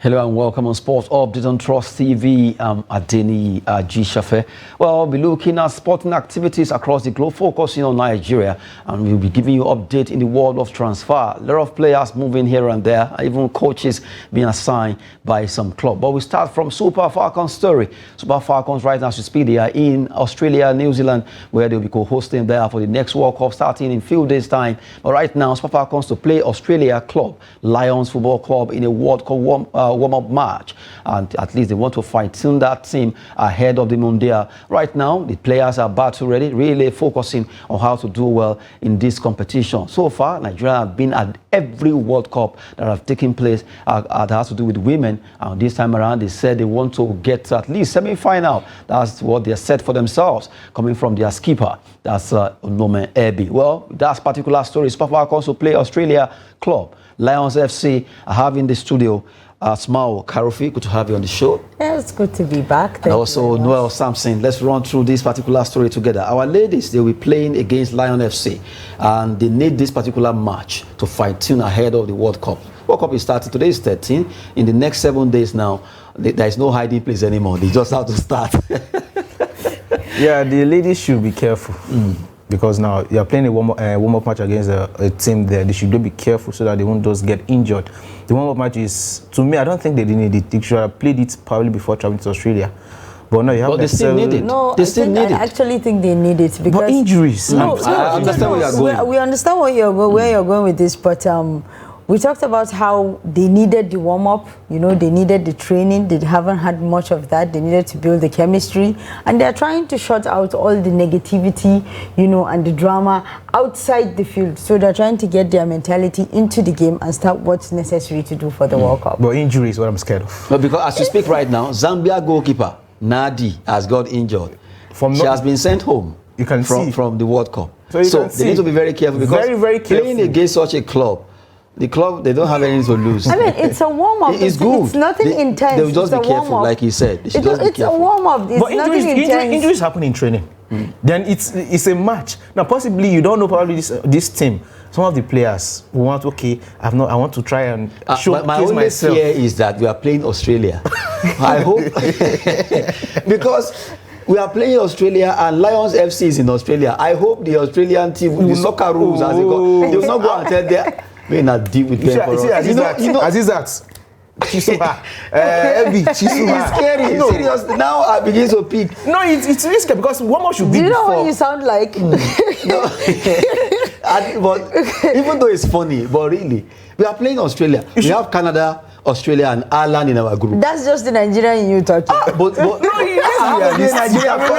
Hello and welcome on Sports Update on Trust TV. I'm Adeni G. Well, we'll be looking at sporting activities across the globe, focusing on Nigeria, and we'll be giving you update in the world of transfer. A lot of players moving here and there, even coaches being assigned by some club. But we start from Super Falcons story. Super Falcons right now, as we speak, they are in Australia, New Zealand, where they'll be co-hosting there for the next World Cup starting in a few days' time. But right now, Super Falcons to play Australia club, Lions Football Club, in a World Cup warm-up match, and at least they want to fine-tune that team ahead of the Mondial. Right now, the players are battle ready, really focusing on how to do well in this competition. So far, Nigeria have been at every World Cup that have taken place that has to do with women, and this time around they said they want to get to at least semi-final. That's what they're set for themselves, coming from their skipper, that's Nuel. Well, that's particular story. Super Falcons to play Australia club, Lions FC. I have in the studio Asmau, Karofi, good to have you on the show. Yeah, it's good to be back. And also Nuel, Samson. Let's run through this particular story together. Our ladies, they'll be playing against Lion FC, and they need this particular match to fine-tune ahead of the World Cup. World Cup is starting. Today is 13. In the next 7 days now, there is no hiding place anymore. They just have to start. Yeah, the ladies should be careful. Because now you're playing a warm-up match against a team there. They should be careful so that they won't just get injured. The warm-up match is, to me, I don't think they need it. They should have played it probably before traveling to Australia. But no, you have they still need it. No, I actually think they need it because but injuries. No, I understand where you're going. We understand where you're going with this, but we talked about how they needed the warm-up, you know, they needed the training. They haven't had much of that. They needed to build the chemistry. And they're trying to shut out all the negativity, you know, and the drama outside the field. So they're trying to get their mentality into the game and start what's necessary to do for the World Cup. But injury is what I'm scared of. But because as you speak right now, Zambia goalkeeper Nadi has got injured. She has been sent home from the World Cup. So they need to be very careful because very careful. Playing against such a club, the club, they don't have anything to lose. I mean, it's a warm-up. It's good. It's nothing intense. They'll just be careful, like he said. It's a warm-up. It's nothing intense. Injuries happen in training. Then it's a match. Now, possibly you don't know probably this team. Some of the players who want, I want to try and show my only fear is that we are playing Australia. I hope because we are playing Australia and Lions FC is in Australia. I hope the Australian team, the soccer rules, as they go, they will not go and tell them. We're not deal with them. Azizat. It's scary. No. Serious. Now I begin to pick. No, it's risky because one more should be. Do you know before. what you sound like? No. But even though it's funny, but really, we are playing Australia. We have Canada, Australia, and Ireland in our group. That's just the Nigerian you talking. But no,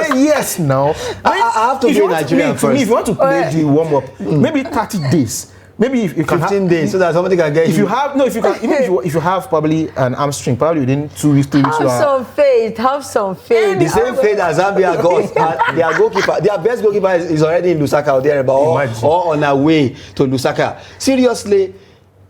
yes, now. I have to be Nigerian first. If you want to play the warm-up, maybe 30 days. Maybe if you can 15 days, so that somebody can get if you have if you have probably an hamstring, probably within 2 weeks, 3 weeks. Have some faith. The same faith as Zambia got. Their goalkeeper, their best goalkeeper is already in Lusaka or there, or on our way to Lusaka. Seriously,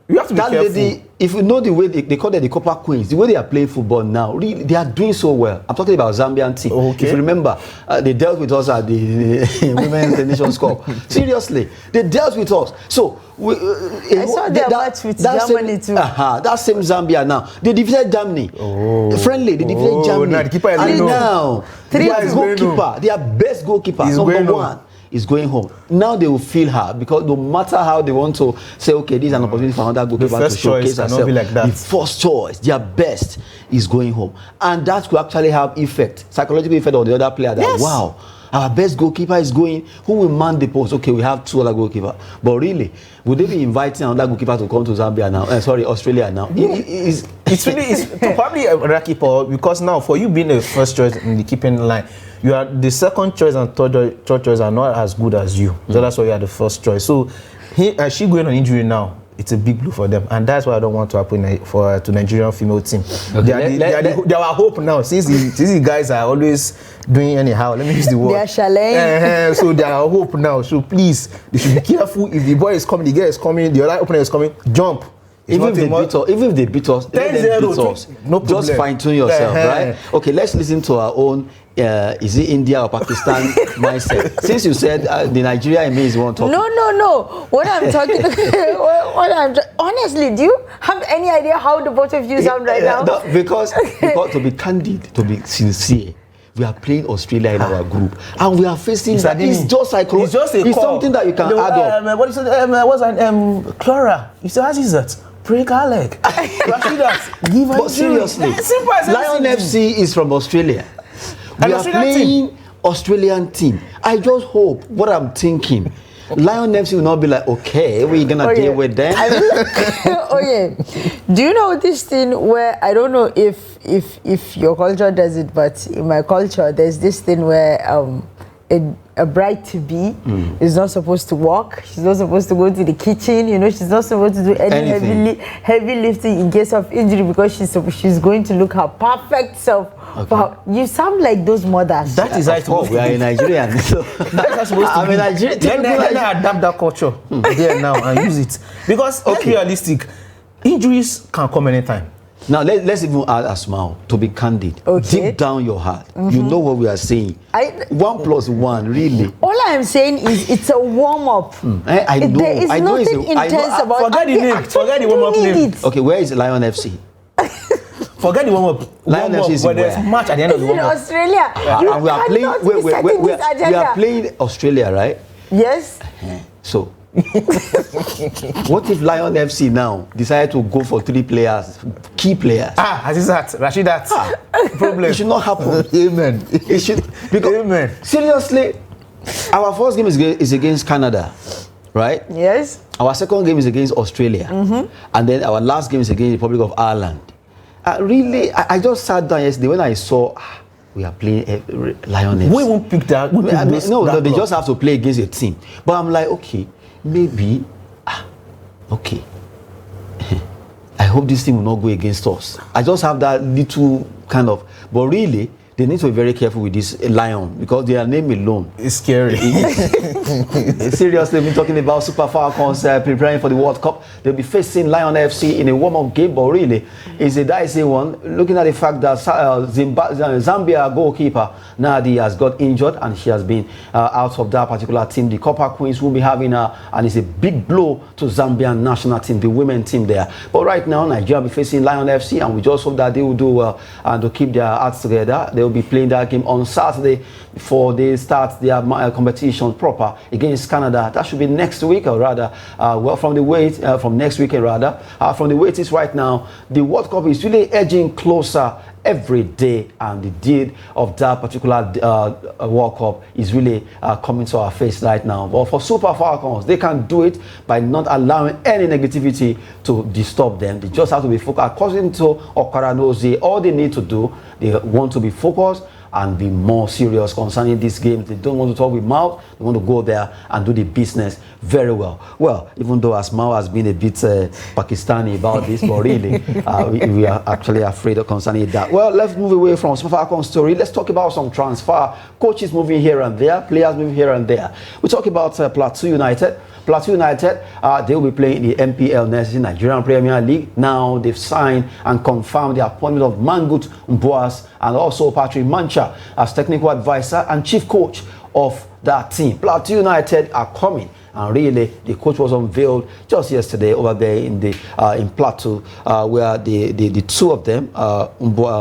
you have to be careful. Lady, if you know the way they call them the Copper Queens, the way they are playing football now, really, they are doing so well. I'm talking about Zambian team. Okay. If you remember, they dealt with us at the Women's Nations Cup. Seriously, they dealt with us. So I saw their match with Germany too. That same Zambia now. They defeated Germany. Friendly, they defeated Germany. Now the keeper is and now their best goalkeeper, number one, is going home. Now they will feel her because no matter how they want to say, okay, this is an opportunity for another goalkeeper to showcase herself. Like that. The first choice, their best, is going home. And that could actually have effect, psychological effect on the other player that, yes, wow, our best goalkeeper is going, who will man the post? Okay, we have 2 other goalkeepers. But really, would they be inviting another goalkeeper to come to Zambia now? Australia now? It's probably a lucky ball because now for you being the first choice in the keeping line, you are the second choice and third choice are not as good as you. So that's why you are the first choice. So she going on injury now. It's a big blow for them, and that's why I don't want to happen to Nigerian female team. Okay. They are our hope now. Since these guys are always doing anyhow. Let me use the word. They are chalet. So they are our hope now. So please, they should be careful. If the boy is coming, the girl is coming, the other opponent is coming, jump. Even if they beat us, let them beat us. No problem. Just fine-tune yourself, right? Okay, let's listen to our own, is it India or Pakistan mindset? Since you said the Nigeria in me is one talking. No. What I'm talking, honestly, do you have any idea how the both of you sound right now? No, because to be candid, to be sincere, we are playing Australia in our group, and we are facing that. It's just like it's something that you can add up. What is it? What's Clara? You say, how is that? Break her leg. Give her. But seriously, Lion FC is from Australia. We are playing Australian team. I just hope what I'm thinking. Lion FC will not be like, okay, we're gonna deal with them. Do you know this thing where I don't know if your culture does it, but in my culture there's this thing where a bride to be is not supposed to walk. She's not supposed to go to the kitchen. You know, she's not supposed to do any heavy lifting in case of injury because she's going to look her perfect self. Okay. You sound like those mothers. That is how we are in Nigeria. So that's supposed to be. Nigeria. Let me adapt that culture there now and use it because let's be realistic. Injuries can come anytime. Now let's even add Asmau, to be candid. Okay. Deep down your heart, you know what we are saying. 1 + 1, really. All I am saying is it's a warm up. I know. There is nothing intense about it. Forget the name. Forget the warm up name. Okay, where is Lion FC? Forget the warm up. Lion FC is where there's match at the end of the warm up. In Australia. And we are playing. We are playing Australia, right? Yes. So. What if Lion FC now decide to go for 3 players, key players? Rashidat. Problem. It should not happen. Amen. It should. Because, amen. Seriously, our first game is against Canada, right? Yes. Our second game is against Australia, and then our last game is against the Republic of Ireland. Really, I just sat down yesterday when I saw we are playing Lion FC. We won't pick that. No, they just have to play against a team. But I'm like, okay. Maybe, okay. I hope this team will not go against us. I just have that little kind of, but really, they need to be very careful with this lion because their name alone is scary. Seriously, we've been talking about Super Falcons preparing for the World Cup. They'll be facing Lion FC in a warm-up game, but really, it's a dicey one. Looking at the fact that Zambia goalkeeper Nadi has got injured and she has been out of that particular team. The Copper Queens will be having her, and it's a big blow to Zambian national team, the women team there. But right now, Nigeria will be facing Lion FC, and we just hope that they will do well and to keep their hearts together. They will be playing that game on Saturday before they start their competition proper against Canada. That should be next week, or rather, from next weekend rather. From the way it is right now, the World Cup is really edging closer every day, and the deed of that particular World Cup is really coming to our face right now. But for Super Falcons, they can do it by not allowing any negativity to disturb them. They just have to be focused. According to Okaranozi, all they need to do, they want to be focused and be more serious concerning these games. They don't want to talk with mouth. They want to go there and do the business very well. Well, even though Asmau has been a bit Pakistani about this, but really, we are actually afraid of concerning that. Well, let's move away from Super Falcons story. Let's talk about some transfer. Coaches moving here and there, players moving here and there. We talk about Plateau United. Plateau United, they will be playing in the MPL next season, Nigerian Premier League. Now they've signed and confirmed the appointment of Mangus and also Patrick Mancha as technical advisor and chief coach of that team. Plateau United are coming, and really the coach was unveiled just yesterday over there in the in Plateau, where the two of them,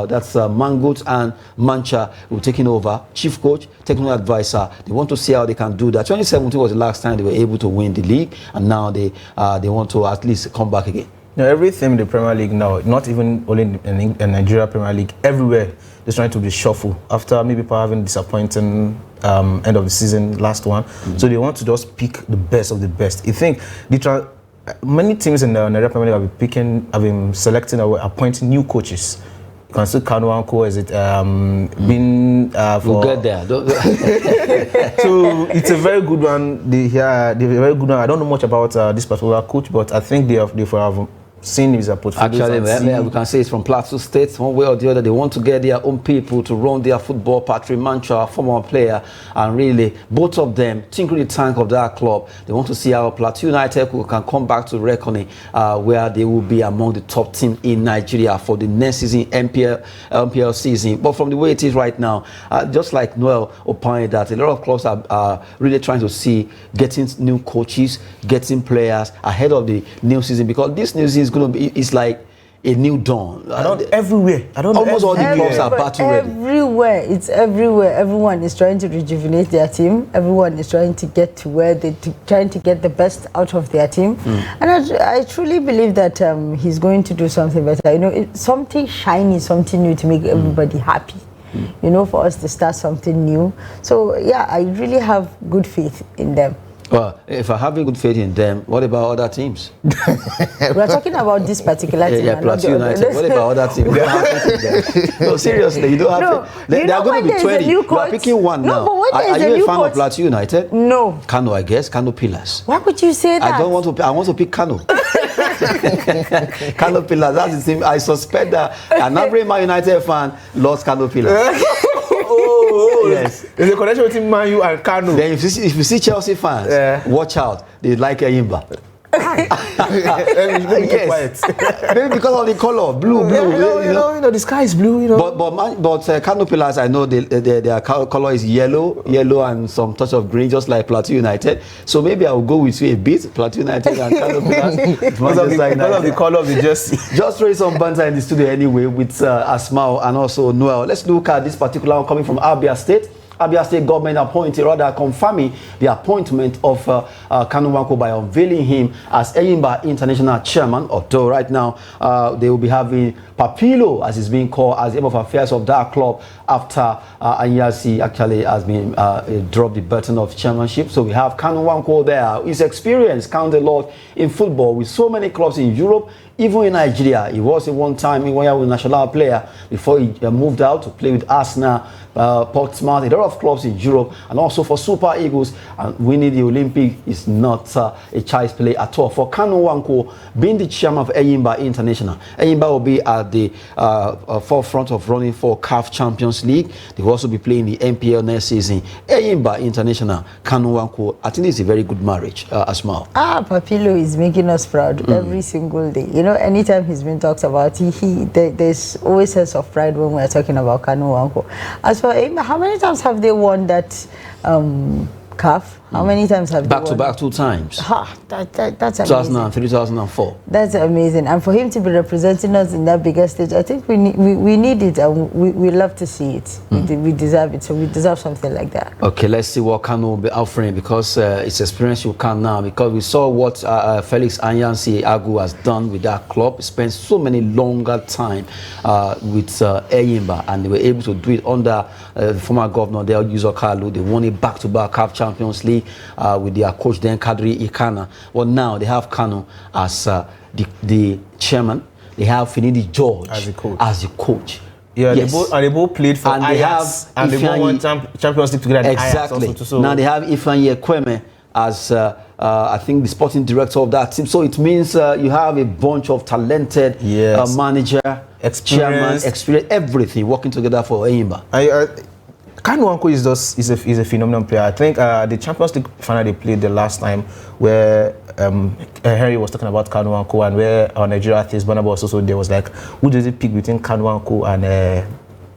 that's Mangus and Mancha, were taking over, chief coach, technical advisor. They want to see how they can do that. 2017 was the last time they were able to win the league, and now they want to at least come back again. Now, everything in the Premier League now, not even only in Nigeria Premier League, everywhere, they're trying to be shuffle after maybe having disappointing end of the season, last one. So they want to just pick the best of the best. I think many teams in the Nigeria Premier League have been selecting or appointing new coaches. You can see Kanu Nwankwo, is it we'll get there. So it's a very good one. They're a very good one. I don't know much about this particular coach, but I think they have seeing his portfolio. Actually, we can say it's from Plateau State. One way or the other, they want to get their own people to run their football. Patrick Mancha, former player, and really both of them tinkering the tank of that club. They want to see how Plateau United can come back to reckoning, where they will be among the top team in Nigeria for the next season, MPL season. But from the way it is right now, just like Nuel opined that a lot of clubs are really trying to see getting new coaches, getting players ahead of the new season, because this new season is going to be, it's like a new dawn. Everywhere. Almost all the clubs are battle ready. Everywhere. It's everywhere. Everyone is trying to rejuvenate their team. Everyone is trying to get to where trying to get the best out of their team. And I truly believe that he's going to do something better. You know, something shiny, something new to make everybody happy. You know, for us to start something new. So yeah, I really have good faith in them. Well, if I have a good faith in them, what about other teams? We're talking about this particular team. Yeah, Plateau United. What about other teams? No, seriously, you don't have to. They are going to be 20. You are picking one now. But when are you a fan of Plateau United? No. Kanu, I guess. Kanu Pillars. Why would you say that? I don't want to. I want to pick Kanu. Kanu Pillars. That's the team. I suspect that an average Man United fan lost Kanu Pillars. Yes. There's a connection between Man U and Kanu. Then if you see Chelsea fans, watch out. They like Enyimba. Yes. Maybe because of the color, blue. You know, the sky is blue. You know. But Kanu Pillars, I know their color is yellow, and some touch of green, just like Plateau United. So maybe I will go with you a bit, Plateau United and Kanu Pillars. Because of the color of the jersey. Just raise some banter in the studio anyway with Asmau and also Nuel. Let's look at this particular one coming from Abia State. Abia State Government appointed, rather confirming the appointment of Kanu Nwankwo by unveiling him as Enyimba International Chairman. Although right now they will be having Papilo, as it's being called, as the head of affairs of that club after Anyasi actually has been dropped the burden of chairmanship. So we have Kanu Nwankwo there. His experience counts a lot in football with so many clubs in Europe. Even in Nigeria, he was at one time a national player before he moved out to play with Arsenal, Portsmouth, a lot of clubs in Europe, and also for Super Eagles. And winning the Olympic is not a child's play at all. For Kanu Nwankwo, being the chairman of Enyimba International, Enyimba will be at the forefront of running for CAF Champions League. They will also be playing the MPL next season. Enyimba International, Kanu Nwankwo, I think it's a very good marriage, Asmau. Papilo is making us proud every single day. You know, anytime he's been talked about, there's always a sense of pride when we're talking about Kanu Nwankwo. As for Enyimba, how many times have they won that CAF? How many times have they won? Back-to-back 2 times. That's amazing. 2003, 2004. That's amazing. And for him to be representing us in that bigger stage, I think we need it, and we love to see it. We deserve it, so we deserve something like that. Okay, let's see what Kanu will be offering, because it's experience you can now, because we saw what Felix Anyansi Agu has done with that club. He spent so many longer time with Enyimba, and they were able to do it under the former governor, Del Yuzo Kalu. They won it back-to-back CAF Champions League with their coach then Kadri Ikana. Well, now they have Kanu as the chairman. They have Finidi George as the coach. Yeah, yes. They both played for Ajax, and they both won Champions League together. Exactly. Ajax also, now they have Ifeanyi Ekweme as I think the sporting director of that team. So it means you have a bunch of talented manager, chairman, experience, everything working together for Enyimba. Kanu Nwankwo is a phenomenal player. I think the Champions League final they played the last time, where Harry was talking about Kanu Nwankwo, and where our Nigeria athletes Barnabas also there was like, who does he pick between Kanu Nwankwo and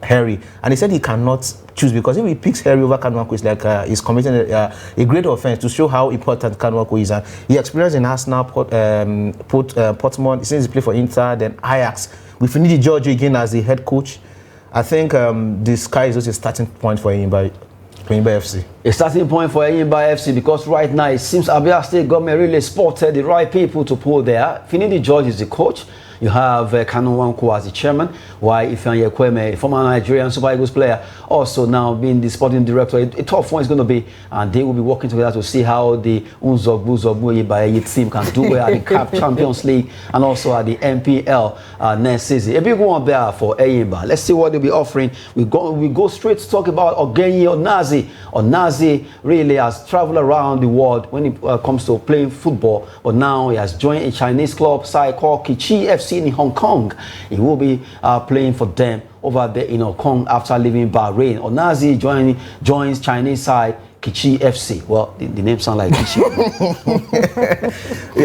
Harry? And he said he cannot choose, because if he picks Harry over Kanu Nwankwo, it's like he's committing a great offense, to show how important Kanu Nwankwo is. And he experienced in Arsenal, Portsmouth, since he played for Inter, then Ajax. With Finidi George again as the head coach, I think the sky is just a starting point for Enyimba FC. A starting point for Enyimba FC, because right now it seems Abia State Government really spotted the right people to pull there. Finidi George is the coach. You have Kanu Nwankwo as the chairman, while Ifeanyi Ekweme, a former Nigerian Super Eagles player, also now being the sporting director. A tough one is going to be, and they will be working together to see how the Unzogbu Eyibaye team can do well at the CAF Champions League and also at the MPL next season. A big one there for Enyimba. Let's see what they'll be offering. We go straight to talk about Onazi. Onazi really has traveled around the world when it comes to playing football, but now he has joined a Chinese club side called Kichi FC in Hong Kong. He will be playing for them over there in Hong Kong after leaving Bahrain. Onazi joins Chinese side Kichi FC. Well, the name sounds like Kichi.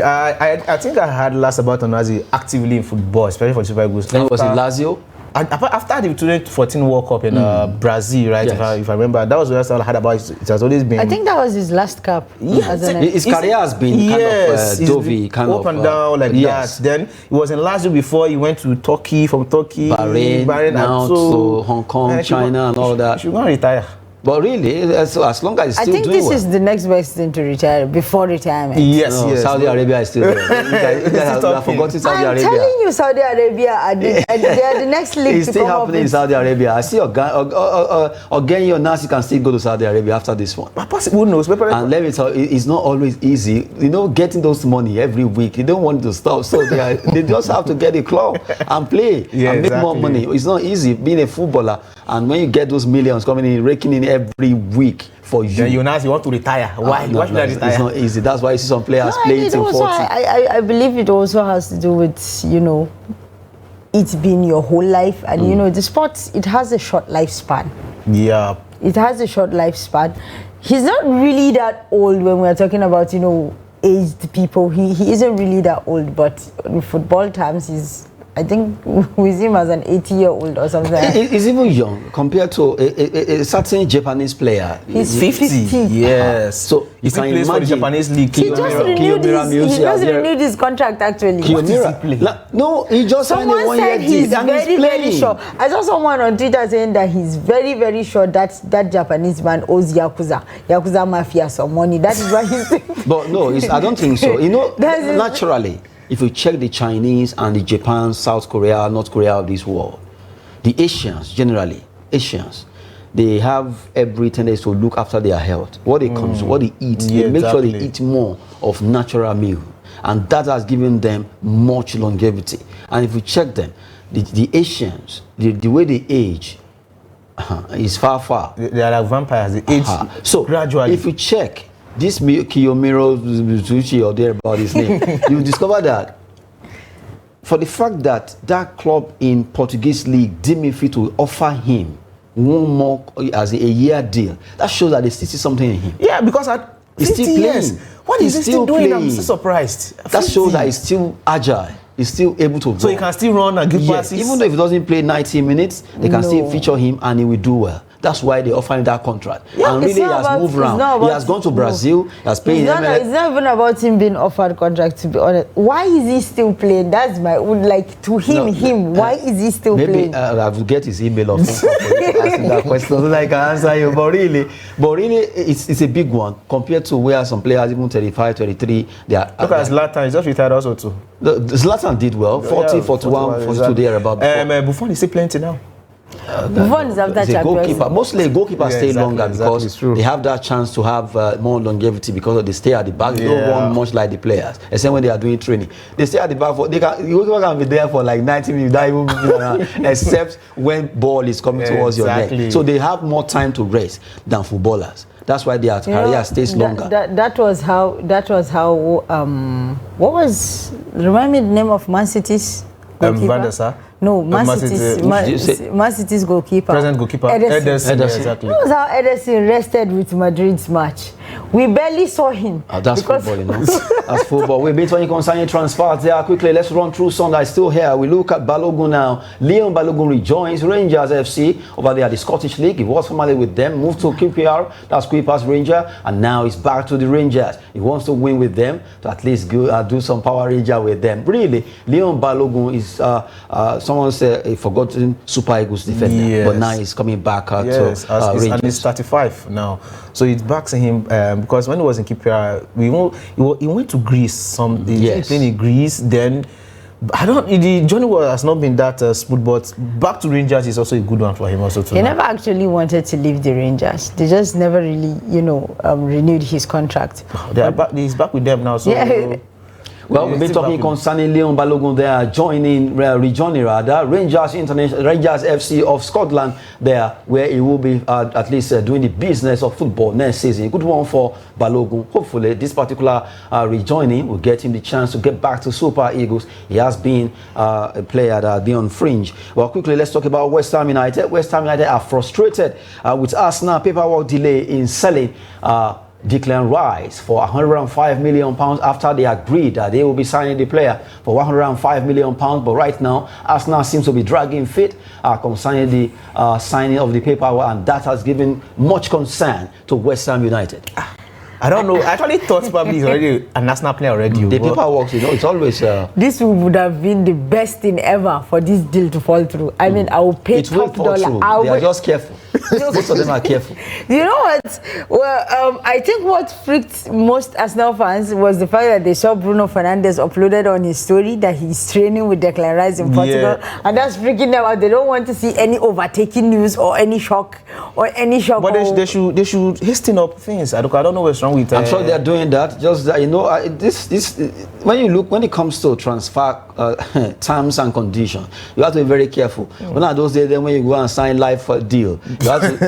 I think I heard last about Onazi actively in football, especially for Super Eagles. Then was in Lazio. After the 2014 World Cup in Brazil, right? Yes. If I remember, that was the last I heard about it. It has always been. I think that was his last cap. Yes. His career has been kind of dovey, kind up of and down like that. Then he was in Lazio before he went to Turkey, from Turkey, Bahrain now to Hong Kong, China, and all that. He should go and retire. But really, as long as he's still doing well. I think this is the next best thing to retire, before retirement. Yes, yes. Saudi Arabia is still there. You guys have forgotten Saudi Arabia. I'm telling you, Saudi Arabia, they are the next league it's to still come happening in Saudi Arabia. I see again, your Nasi can still go to Saudi Arabia after this one. Who knows? And let me tell you, it's not always easy. You know, getting those money every week, you don't want to stop. So they just have to get a club and play and make more money. It's not easy being a footballer. And when you get those millions coming in, raking in every week for you. Then you want to retire. Why? Why should I retire? It's not easy. That's why you see some players playing till 40. I believe it also has to do with, you know, it's been your whole life. And, you know, the sport, it has a short lifespan. Yeah. It has a short lifespan. He's not really that old when we're talking about, you know, aged people. He isn't really that old. But in football terms, he's... I think with him as an 80-year-old or something. He's even young compared to a certain Japanese player. He's 50. Yes. So you can plays for the Japanese league. He just renewed his contract actually. No, he just signed a 1-year deal. He's very sure. I saw someone on Twitter saying that he's very sure that Japanese man owes Yakuza Mafia some money. That is why he's saying. But no, I don't think so. You know, naturally. If you check the Chinese and the Japan, South Korea, North Korea of this world, the Asians, generally, they have every tendency to look after their health. What they consume, what they eat, they make sure they eat more of natural meal. And that has given them much longevity. And if you check them, the Asians, the way they age is far. They are like vampires, they age so gradually. If you check, this Kiyomiro Zuchi or there about his name, you discover that for the fact that that club in Portuguese league deemed fit to offer him one more as a year deal, that shows that they still see something in him. Yeah, because at 50 years, what is he still doing? Playing. I'm so surprised. That shows that he's still agile. He's still able to So he can still run and give passes? Even though if he doesn't play 90 minutes, they can still feature him and he will do well. That's why they offer him that contract. Yeah, and really, he has moved around. He has gone to Brazil. He has played in MLS. It's not even about him being offered contract, to be honest. Why is he still playing? That's my, like, to him, why is he still playing? Maybe I will get his email or something asking that question so that I can answer you. But really, it's a big one compared to where some players, even 35, 33, they are. Look at Zlatan, he's just retired also too. Zlatan did well, 40, 41, 42 there about. Buffon is still playing till now. Buffon is after Champions. Goalkeeper. Mostly goalkeepers stay longer because they have that chance to have more longevity because they stay at the back. They don't want much like the players, except when they are doing training. They stay at the back the goalkeeper can be there for like 90 minutes without even moving around, except when ball is coming towards your neck. So they have more time to rest than footballers. That's why their career stays longer. That was how. What was? Remind me the name of Man City's goalkeeper? Van der Sar? No, Man City's goalkeeper. Present goalkeeper. Ederson. Exactly. That was how Ederson rested with Madrid's match. We barely saw him. That's football, you know. That's football. We've been talking concerning transfers there. Quickly, let's run through some that is still here. We look at Balogun now. Leon Balogun rejoins Rangers FC over there at the Scottish League. He was formerly with them, moved to QPR, that's Quipers Ranger, and now he's back to the Rangers. He wants to win with them, to at least go, do some Power Ranger with them. Really, Leon Balogun is someone said a forgotten Super Eagles defender, but now he's coming back to Rangers. And he's 35 now. So it backs him because when he was in QPR, he went to Greece. He played in Greece. Then the journey has not been that smooth, but back to Rangers is also a good one for him also too. He never actually wanted to leave the Rangers. They just never really, renewed his contract. He's back with them now. So. Yeah. Well, we've been talking concerning Leon Balogun there, rejoining Rangers International, Rangers FC of Scotland there, where he will be at least doing the business of football next season. Good one for Balogun. Hopefully, this particular rejoining will get him the chance to get back to Super Eagles. He has been a player that has been on fringe. Well, quickly, let's talk about West Ham United. West Ham United are frustrated with Arsenal paperwork delay in selling Declan Rice for £105 million after they agreed that they will be signing the player for £105 million. But right now, Arsenal seems to be dragging feet concerning the signing of the paperwork, and that has given much concern to West Ham United. I don't know. I actually thought probably he's already a national player already. The paperwork, it's always... This would have been the best thing ever for this deal to fall through. I mean, I will pay top dollar. They are just careful. Most of them are careful. You know what? Well, I think what freaked most Arsenal fans was the fact that they saw Bruno Fernandes uploaded on his story that he's training with Declan Rice in Portugal. Yeah. And that's freaking them out. They don't want to see any overtaking news or any shock. But they should hasten up things. I don't know what's wrong with I'm sure they're doing that. Just that, when it comes to transfer terms and conditions, you have to be very careful. One of those days, then when you go and sign live for a deal, you have to,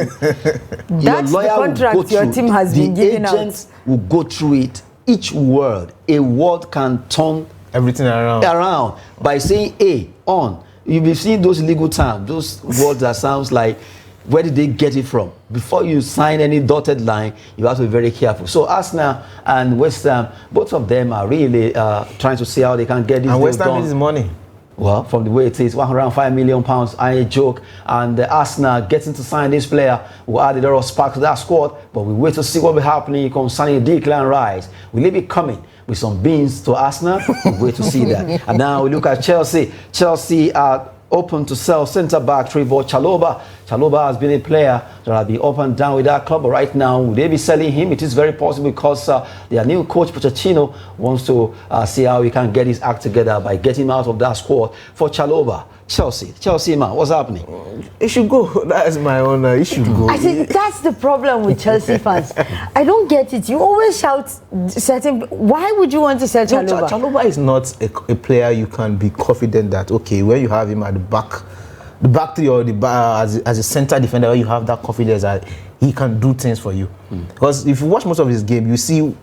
that's the contract your team has been giving out. The agent will go through it. Each word, a word can turn everything around by saying A on. You'll be seeing those legal terms, those words that sounds like, where did they get it from? Before you sign any dotted line, you have to be very careful. So Arsenal and West Ham, both of them are really trying to see how they can get this deal done. And West Ham needs money. Well, from the way it is, £105 million, I ain't joke. And Arsenal getting to sign this player will add a lot of spark to that squad. But we wait to see what will be happening concerning Declan Rice. Will he be coming with some beans to Arsenal? We wait to see that. And now we look at Chelsea. Chelsea are open to sell centre-back Trevor Chalobah. Chalobah has been a player that has been up and down with that club, but right now, will they be selling him? It is very possible because their new coach, Pochettino, wants to see how he can get his act together by getting him out of that squad for Chalobah. Chelsea, man, what's happening? It should go. That is my own. It should go. I think that's the problem with Chelsea fans. I don't get it. You always shout certain. Why would you want to sell Chalobah? Chalobah is not a player you can be confident that, okay, when you have him at the back three or the as a center defender, where you have that confidence that he can do things for you. Because if you watch most of his game, you see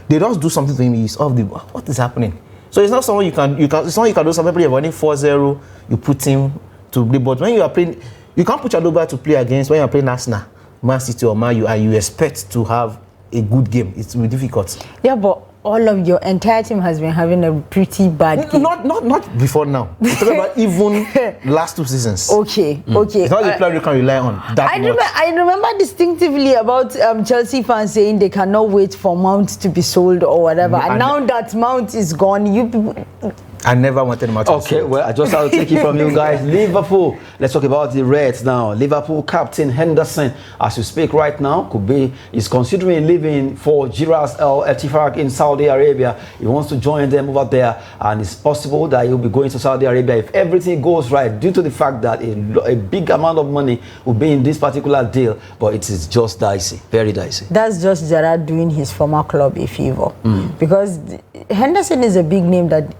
they just do something to him. He's off the. What is happening? So it's not someone you can it's not you can do. Some people are running 4-0, you put him to play. But when you are playing, you can't put Chalobah to play against when you are playing Arsenal, Man City or Man U, and you expect to have a good game. It's really difficult. Yeah, but all of your entire team has been having a pretty bad game. Not before now. We're talking about even last 2 seasons. Okay. It's not the player you can rely on I remember distinctively about Chelsea fans saying they cannot wait for Mount to be sold or whatever. And now that Mount is gone, you people... I never wanted him out. Okay, well, I just have to take it from you guys. Liverpool. Let's talk about the Reds now. Liverpool captain Henderson, as you speak right now, is considering leaving for Giras El Ettifaq in Saudi Arabia. He wants to join them over there, and it's possible that he'll be going to Saudi Arabia if everything goes right, due to the fact that a big amount of money will be in this particular deal. But it is just dicey, very dicey. That's just Gerrard doing his former club a favor, because Henderson is a big name that.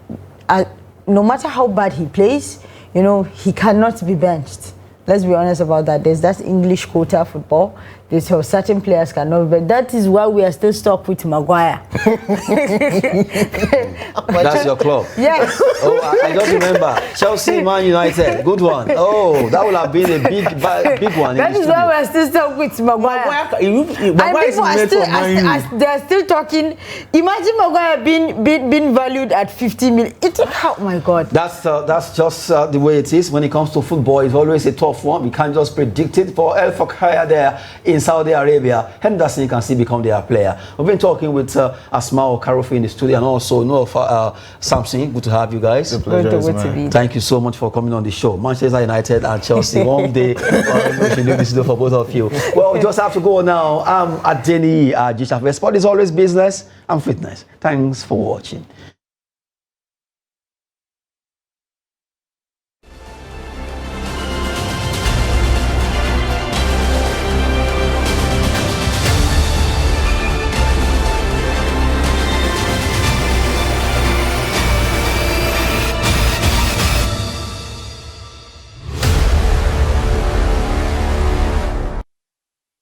No matter how bad he plays, he cannot be benched. Let's be honest about that. There's that English quota football. There's how certain players cannot, but that is why we are still stuck with Maguire. That's your club. Yes. Oh, I just remember Chelsea, Man United. Good one. Oh, that would have been a big one. That is why we are still stuck with Maguire. Maguire is they are still talking. Imagine Maguire being valued at 50 million. Oh my God. That's just the way it is when it comes to football. It's always a tough one. We can't just predict it. For El Fakaya there in Saudi Arabia, Henderson can still become their player. We've been talking with Asmau, Karofi in the studio, and also Nuel, Samson. Good to have you guys. Thank you so much for coming on the show. Manchester United and Chelsea, one day we should do this for both of you. Well, we just have to go now. I'm Adeni Juicy Sport. Sport is always business and fitness. Thanks for watching.